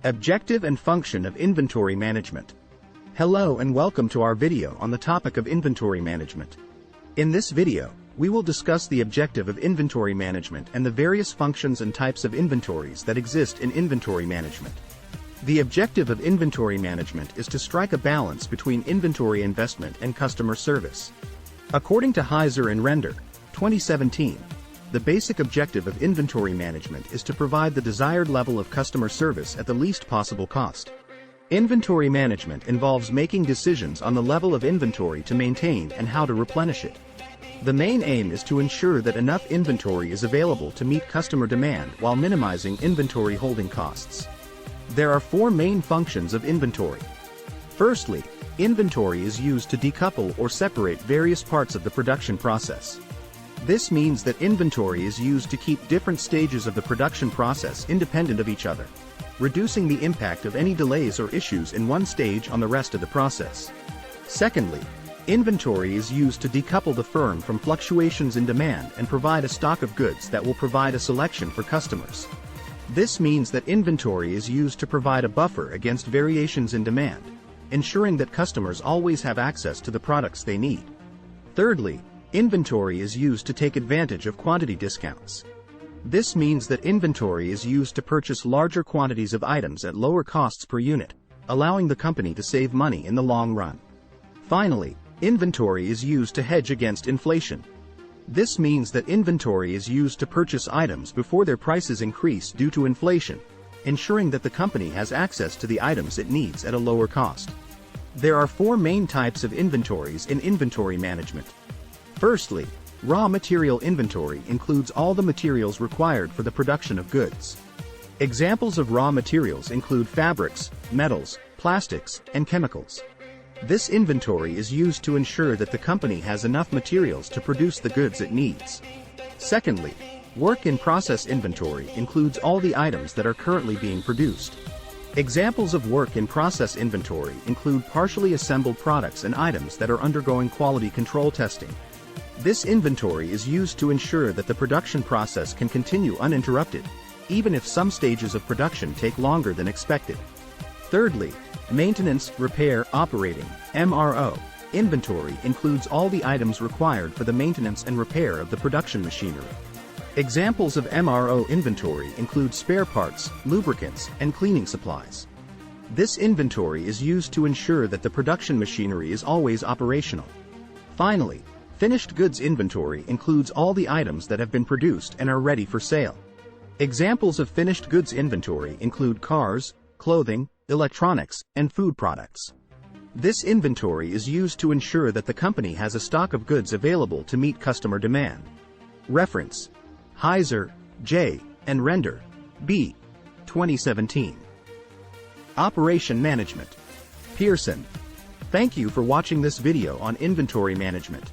Objective and function of inventory management. Hello and welcome to our video on the topic of inventory management. In this video, we will discuss the objective of inventory management and the various functions and types of inventories that exist in inventory management. The objective of inventory management is to strike a balance between inventory investment and customer service. According to Heiser and Render, 2017, the basic objective of inventory management is to provide the desired level of customer service at the least possible cost. Inventory management involves making decisions on the level of inventory to maintain and how to replenish it. The main aim is to ensure that enough inventory is available to meet customer demand while minimizing inventory holding costs. There are four main functions of inventory. Firstly, inventory is used to decouple or separate various parts of the production process. This means that inventory is used to keep different stages of the production process independent of each other, reducing the impact of any delays or issues in one stage on the rest of the process. Secondly, inventory is used to decouple the firm from fluctuations in demand and provide a stock of goods that will provide a selection for customers. This means that inventory is used to provide a buffer against variations in demand, ensuring that customers always have access to the products they need. Thirdly, inventory is used to take advantage of quantity discounts. This means that inventory is used to purchase larger quantities of items at lower costs per unit, allowing the company to save money in the long run. Finally, inventory is used to hedge against inflation. This means that inventory is used to purchase items before their prices increase due to inflation, ensuring that the company has access to the items it needs at a lower cost. There are four main types of inventories in inventory management. Firstly, raw material inventory includes all the materials required for the production of goods. Examples of raw materials include fabrics, metals, plastics, and chemicals. This inventory is used to ensure that the company has enough materials to produce the goods it needs. Secondly, work-in-process inventory includes all the items that are currently being produced. Examples of work-in-process inventory include partially assembled products and items that are undergoing quality control testing. This inventory is used to ensure that the production process can continue uninterrupted, even if some stages of production take longer than expected. Thirdly, maintenance, repair, operating (MRO) inventory includes all the items required for the maintenance and repair of the production machinery. Examples of MRO inventory include spare parts, lubricants, and cleaning supplies. This inventory is used to ensure that the production machinery is always operational. Finally, finished goods inventory includes all the items that have been produced and are ready for sale. Examples of finished goods inventory include cars, clothing, electronics, and food products. This inventory is used to ensure that the company has a stock of goods available to meet customer demand. Reference: Heiser, J., and Render, B. 2017. Operation Management. Pearson. Thank you for watching this video on inventory management.